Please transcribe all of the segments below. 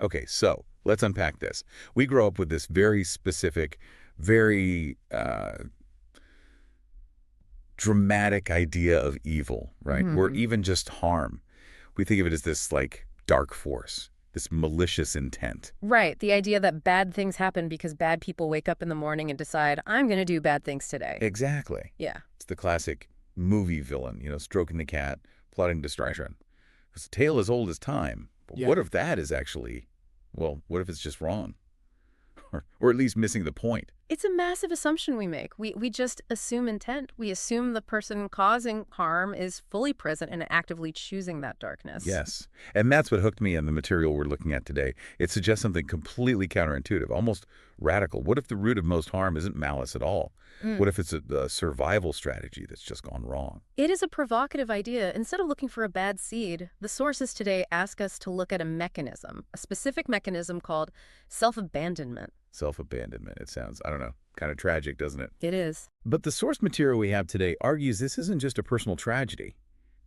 Okay, so let's unpack this. We grow up with this very specific, very dramatic idea of evil, right? Or Hmm. even just harm. We think of it as this, like, dark force, this malicious intent. Right. The idea that bad things happen because bad people wake up in the morning and decide, I'm going to do bad things today. Exactly. Yeah. It's the classic movie villain, stroking the cat, plotting destruction. It's a tale as old as time. But Yeah. what if that is actually, well, what if it's just wrong? Or at least missing the point? It's a massive assumption we make. We just assume intent. We assume the person causing harm is fully present and actively choosing that darkness. Yes. And that's what hooked me in the material we're looking at today. It suggests something completely counterintuitive, almost radical. What if the root of most harm isn't malice at all? Mm. What if it's a survival strategy that's just gone wrong? It is a provocative idea. Instead of looking for a bad seed, the sources today ask us to look at a mechanism, a specific mechanism called self-abandonment. Self-abandonment. It sounds, I don't know, kind of tragic, doesn't it? It is. But the source material we have today argues this isn't just a personal tragedy.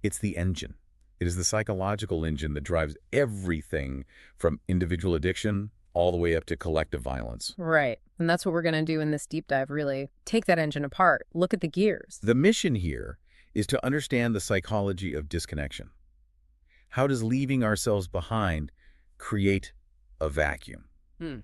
It's the engine. It is the psychological engine that drives everything from individual addiction all the way up to collective violence. Right. And that's what we're going to do in this deep dive, really. Take that engine apart. Look at the gears. The mission here is to understand the psychology of disconnection. How does leaving ourselves behind create a vacuum? Hmm.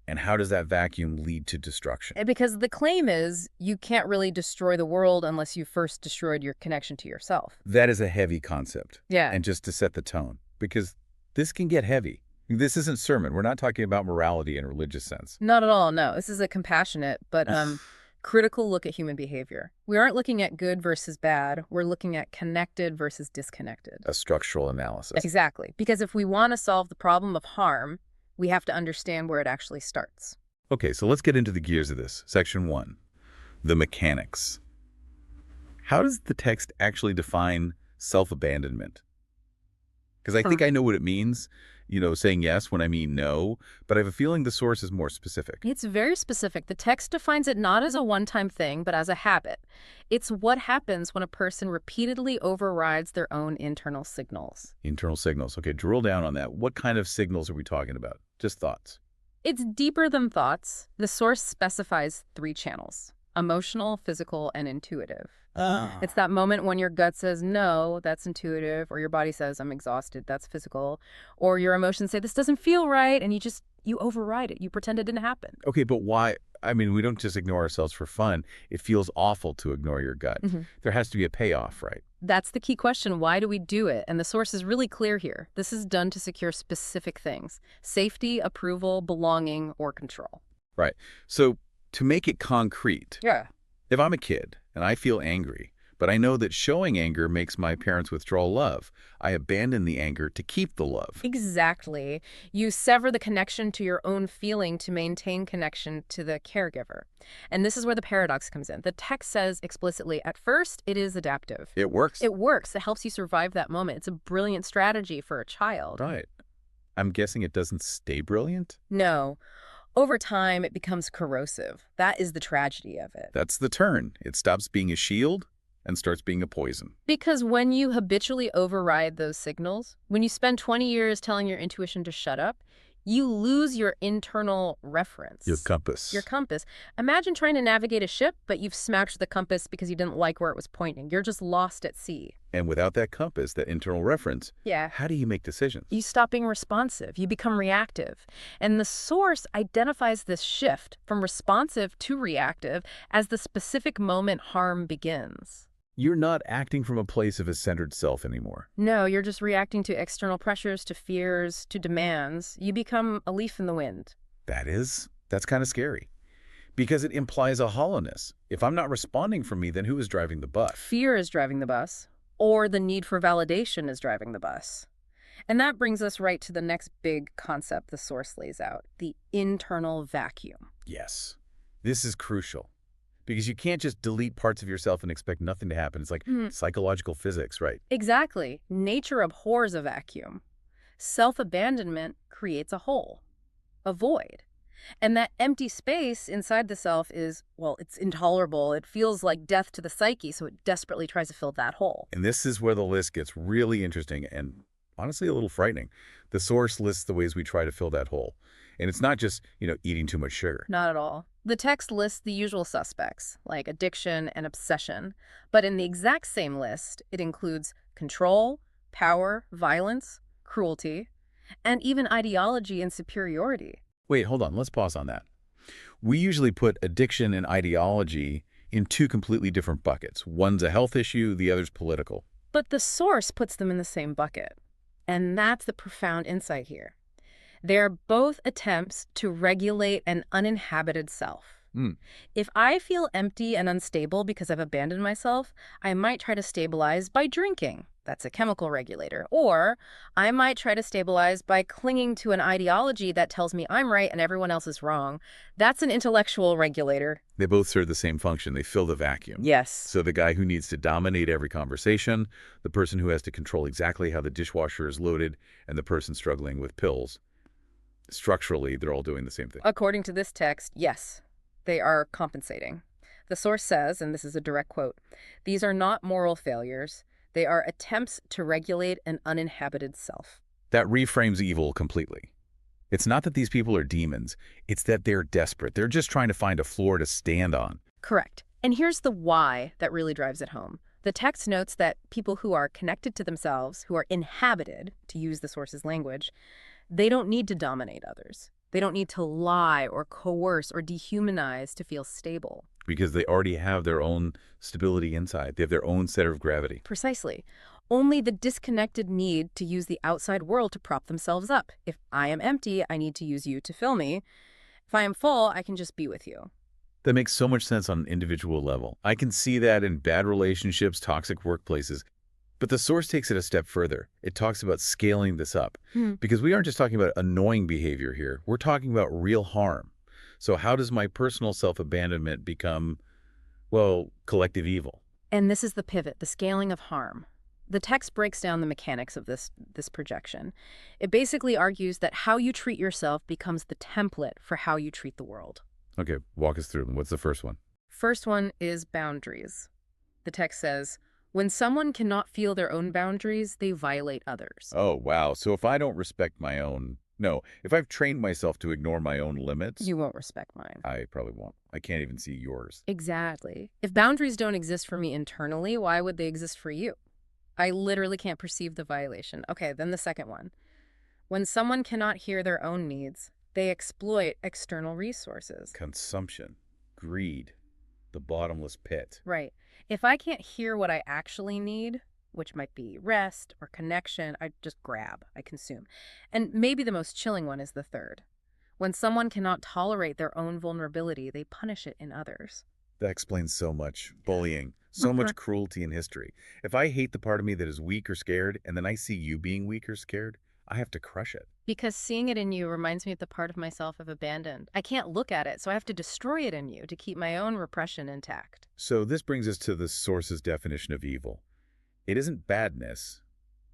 And how does that vacuum lead to destruction? Because the claim is you can't really destroy the world unless you first destroyed your connection to yourself. That is a heavy concept. Yeah. And just to set the tone, because this can get heavy. This isn't sermon. We're not talking about morality in a religious sense. Not at all, no. This is a compassionate but critical look at human behavior. We aren't looking at good versus bad. We're looking at connected versus disconnected. A structural analysis. Exactly. Because if we want to solve the problem of harm, we have to understand where it actually starts. Okay, so let's get into the gears of this. Section 1, the mechanics. How does the text actually define self-abandonment? Because I think I know what it means, saying yes when I mean no, but I have a feeling the source is more specific. It's very specific. The text defines it not as a one-time thing, but as a habit. It's what happens when a person repeatedly overrides their own internal signals. Internal signals. Okay, drill down on that. What kind of signals are we talking about? Just thoughts. It's deeper than thoughts. The source specifies 3 channels: emotional, physical, and intuitive. It's that moment when your gut says, no, that's intuitive, or your body says, I'm exhausted, that's physical, or your emotions say, this doesn't feel right, and you override it. You pretend it didn't happen. Okay, but why? I mean, we don't just ignore ourselves for fun. It feels awful to ignore your gut. There has to be a payoff, right? That's the key question. Why do we do it? And the source is really clear here. This is done to secure specific things: safety, approval, belonging, or control. Right. So to make it concrete, Yeah. if I'm a kid and I feel angry, but I know that showing anger makes my parents withdraw love, I abandon the anger to keep the love. Exactly. You sever the connection to your own feeling to maintain connection to the caregiver. And this is where the paradox comes in. The text says explicitly, at first, it is adaptive. It works. It works. It helps you survive that moment. It's a brilliant strategy for a child. Right. I'm guessing it doesn't stay brilliant? No. Over time, it becomes corrosive. That is the tragedy of it. That's the turn. It stops being a shield and starts being a poison. Because when you habitually override those signals, when you spend 20 years telling your intuition to shut up, you lose your internal reference. Your compass. Your compass. Imagine trying to navigate a ship, but you've smashed the compass because you didn't like where it was pointing. You're just lost at sea. And without that compass, that internal reference, Yeah. how do you make decisions? You stop being responsive. You become reactive. And the source identifies this shift from responsive to reactive as the specific moment harm begins. You're not acting from a place of a centered self anymore. No, you're just reacting to external pressures, to fears, to demands. You become a leaf in the wind. That's kind of scary. Because it implies a hollowness. If I'm not responding for me, then who is driving the bus? Fear is driving the bus, or the need for validation is driving the bus. And that brings us right to the next big concept the source lays out: the internal vacuum. Yes. This is crucial. Because you can't just delete parts of yourself and expect nothing to happen. It's like psychological physics, right? Exactly. Nature abhors a vacuum. Self-abandonment creates a hole, a void. And that empty space inside the self is, well, it's intolerable. It feels like death to the psyche, so it desperately tries to fill that hole. And this is where the list gets really interesting and honestly a little frightening. The source lists the ways we try to fill that hole. And it's not just, eating too much sugar. Not at all. The text lists the usual suspects, like addiction and obsession. But in the exact same list, it includes control, power, violence, cruelty, and even ideology and superiority. Wait, hold on. Let's pause on that. We usually put addiction and ideology in two completely different buckets. One's a health issue, the other's political. But the source puts them in the same bucket. And that's the profound insight here. They're both attempts to regulate an uninhabited self. If I feel empty and unstable because I've abandoned myself, I might try to stabilize by drinking. That's a chemical regulator. Or I might try to stabilize by clinging to an ideology that tells me I'm right and everyone else is wrong. That's an intellectual regulator. They both serve the same function. They fill the vacuum. Yes. So the guy who needs to dominate every conversation, the person who has to control exactly how the dishwasher is loaded, and the person struggling with pills. Structurally, they're all doing the same thing. According to this text, yes, they are compensating. The source says, and this is a direct quote, "These are not moral failures. They are attempts to regulate an uninhabited self." That reframes evil completely. It's not that these people are demons. It's that they're desperate. They're just trying to find a floor to stand on. Correct. And here's the why that really drives it home. The text notes that people who are connected to themselves, who are inhabited, to use the source's language, they don't need to dominate others. They don't need to lie or coerce or dehumanize to feel stable. Because they already have their own stability inside. They have their own center of gravity. Precisely. Only the disconnected need to use the outside world to prop themselves up. If I am empty, I need to use you to fill me. If I am full, I can just be with you. That makes so much sense on an individual level. I can see that in bad relationships, toxic workplaces. But the source takes it a step further. It talks about scaling this up. Because we aren't just talking about annoying behavior here. We're talking about real harm. So how does my personal self-abandonment become, well, collective evil? And this is the pivot, the scaling of harm. The text breaks down the mechanics of this projection. It basically argues that how you treat yourself becomes the template for how you treat the world. Okay, walk us through them. What's the first one? First one is boundaries. The text says, when someone cannot feel their own boundaries, they violate others. Oh, wow. So if I don't respect my own... No, if I've trained myself to ignore my own limits... You won't respect mine. I probably won't. I can't even see yours. Exactly. If boundaries don't exist for me internally, why would they exist for you? I literally can't perceive the violation. Okay, then the second one. When someone cannot hear their own needs, they exploit external resources. Consumption, greed, the bottomless pit. Right. If I can't hear what I actually need, which might be rest or connection, I just grab, I consume. And maybe the most chilling one is the third. When someone cannot tolerate their own vulnerability, they punish it in others. That explains so much. Bullying. So much cruelty in history. If I hate the part of me that is weak or scared, and then I see you being weak or scared, I have to crush it. Because seeing it in you reminds me of the part of myself I've abandoned. I can't look at it, so I have to destroy it in you to keep my own repression intact. So this brings us to the source's definition of evil. It isn't badness.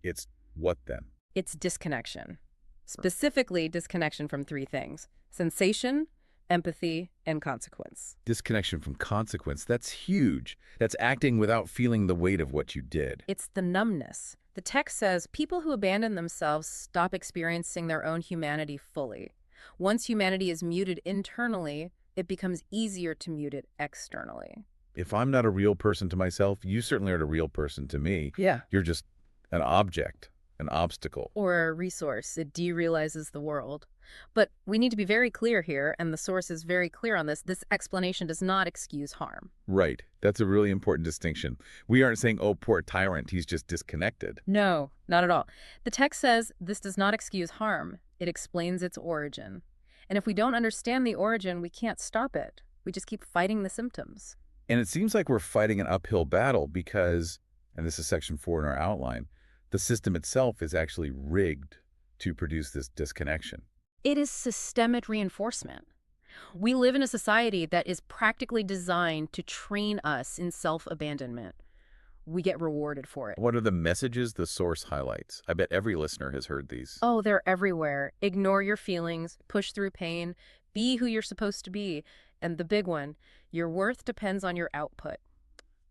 It's what then? It's disconnection. Specifically, disconnection from three things: sensation, empathy, and consequence. Disconnection from consequence. That's huge. That's acting without feeling the weight of what you did. It's the numbness. The text says people who abandon themselves stop experiencing their own humanity fully. Once humanity is muted internally, it becomes easier to mute it externally. If I'm not a real person to myself, you certainly aren't a real person to me. Yeah. You're just an object, an obstacle. Or a resource. It derealizes the world. But we need to be very clear here, and the source is very clear on this. This explanation does not excuse harm. Right. That's a really important distinction. We aren't saying, oh, poor tyrant, he's just disconnected. No, not at all. The text says this does not excuse harm. It explains its origin. And if we don't understand the origin, we can't stop it. We just keep fighting the symptoms. And it seems like we're fighting an uphill battle because, and this is section 4 in our outline, the system itself is actually rigged to produce this disconnection. It is systemic reinforcement. We live in a society that is practically designed to train us in self-abandonment. We get rewarded for it. What are the messages the source highlights? I bet every listener has heard these. Oh, they're everywhere. Ignore your feelings, push through pain, be who you're supposed to be. And the big one, your worth depends on your output.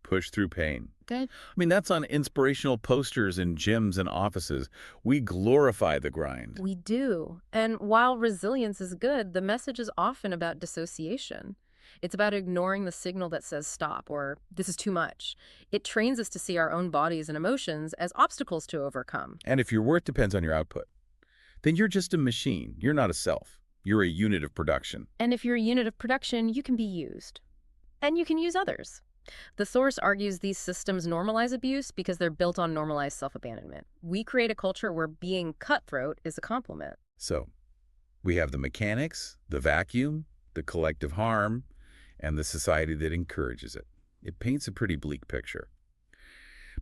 Push through pain. Good. I mean, that's on inspirational posters in gyms and offices. We glorify the grind. We do. And while resilience is good, the message is often about dissociation. It's about ignoring the signal that says stop or this is too much. It trains us to see our own bodies and emotions as obstacles to overcome. And if your worth depends on your output, then you're just a machine. You're not a self. You're a unit of production. And if you're a unit of production, you can be used. And you can use others. The source argues these systems normalize abuse because they're built on normalized self-abandonment. We create a culture where being cutthroat is a compliment. So, we have the mechanics, the vacuum, the collective harm, and the society that encourages it. It paints a pretty bleak picture.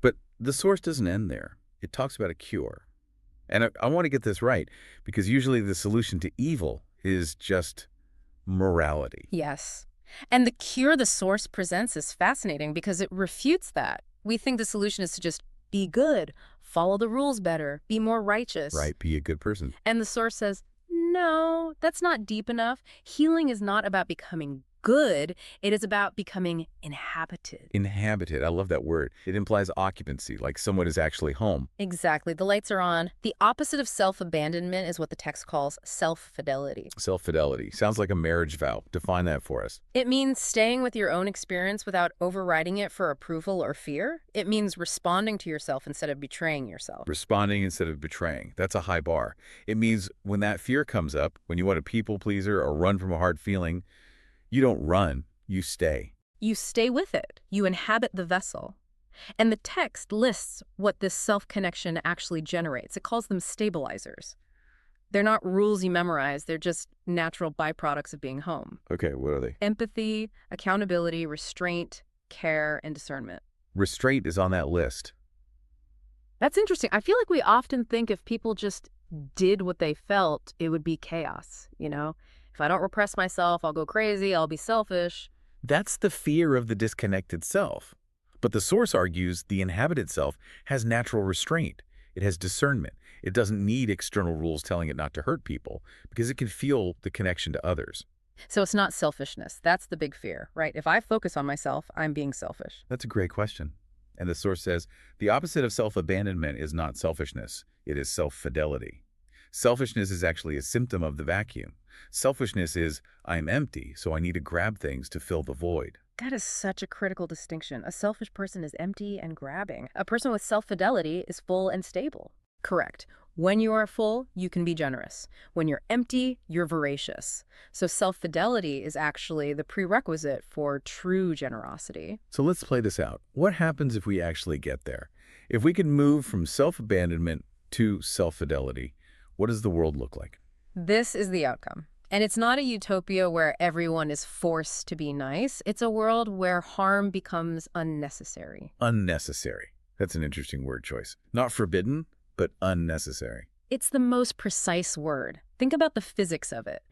But the source doesn't end there. It talks about a cure. And I want to get this right, because usually the solution to evil is just morality. Yes. And the cure the source presents is fascinating because it refutes that. We think the solution is to just be good, follow the rules better, be more righteous. Right, be a good person. And the source says, no, that's not deep enough. Healing is not about becoming good. It is about becoming inhabited. Inhabited. I love that word. It implies occupancy, like someone is actually home. Exactly. The lights are on. The opposite of self-abandonment is what the text calls self-fidelity. Self-fidelity. Sounds like a marriage vow. Define that for us. It means staying with your own experience without overriding it for approval or fear. It means responding to yourself instead of betraying yourself. Responding instead of betraying. That's a high bar. It means when that fear comes up, when you want a people pleaser or run from a hard feeling, you don't run, you stay. You stay with it. You inhabit the vessel. And the text lists what this self-connection actually generates. It calls them stabilizers. They're not rules you memorize. They're just natural byproducts of being home. Okay, what are they? Empathy, accountability, restraint, care, and discernment. Restraint is on that list. That's interesting. I feel like we often think if people just did what they felt, it would be chaos, you know? If I don't repress myself, I'll go crazy, I'll be selfish. That's the fear of the disconnected self. But the source argues the inhabited self has natural restraint. It has discernment. It doesn't need external rules telling it not to hurt people because it can feel the connection to others. So it's not selfishness. That's the big fear, right? If I focus on myself, I'm being selfish. That's a great question. And the source says the opposite of self-abandonment is not selfishness. It is self-fidelity. Selfishness is actually a symptom of the vacuum. Selfishness is, I'm empty, so I need to grab things to fill the void. That is such a critical distinction. A selfish person is empty and grabbing. A person with self-fidelity is full and stable. Correct. When you are full, you can be generous. When you're empty, you're voracious. So self-fidelity is actually the prerequisite for true generosity. So let's play this out. What happens if we actually get there? If we can move from self-abandonment to self-fidelity, what does the world look like? This is the outcome. And it's not a utopia where everyone is forced to be nice. It's a world where harm becomes unnecessary. Unnecessary. That's an interesting word choice. Not forbidden, but unnecessary. It's the most precise word. Think about the physics of it.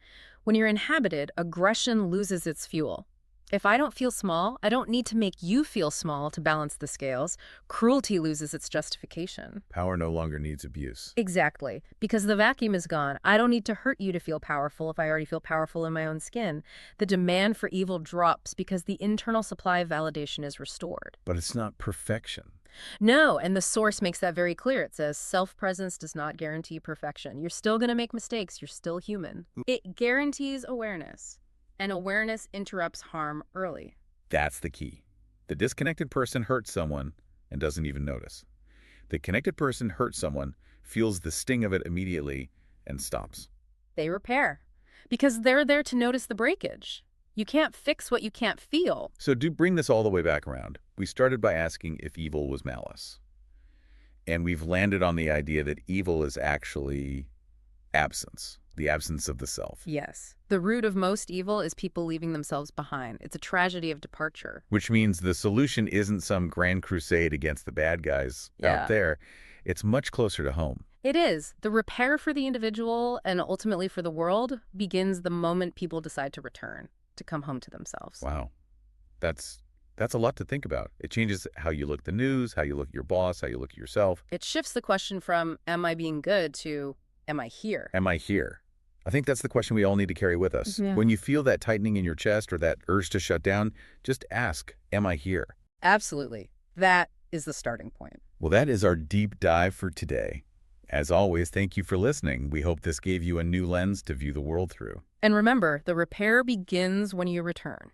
When you're inhabited, aggression loses its fuel. If I don't feel small, I don't need to make you feel small to balance the scales. Cruelty loses its justification. Power no longer needs abuse. Exactly. Because the vacuum is gone. I don't need to hurt you to feel powerful if I already feel powerful in my own skin. The demand for evil drops because the internal supply of validation is restored. But it's not perfection. No, and the source makes that very clear. It says self-presence does not guarantee perfection. You're still going to make mistakes. You're still human. It guarantees awareness. And awareness interrupts harm early. That's the key. The disconnected person hurts someone and doesn't even notice. The connected person hurts someone, feels the sting of it immediately, and stops. They repair. Because they're there to notice the breakage. You can't fix what you can't feel. So do bring this all the way back around. We started by asking if evil was malice. And we've landed on the idea that evil is actually absence. The absence of the self. Yes. The root of most evil is people leaving themselves behind. It's a tragedy of departure. Which means the solution isn't some grand crusade against the bad guys out there. It's much closer to home. It is. The repair for the individual and ultimately for the world begins the moment people decide to return, to come home to themselves. Wow. That's a lot to think about. It changes how you look at the news, how you look at your boss, how you look at yourself. It shifts the question from, am I being good, to, am I here? Am I here? I think that's the question we all need to carry with us. Yeah. When you feel that tightening in your chest or that urge to shut down, just ask, am I here? Absolutely. That is the starting point. Well, that is our deep dive for today. As always, thank you for listening. We hope this gave you a new lens to view the world through. And remember, the repair begins when you return.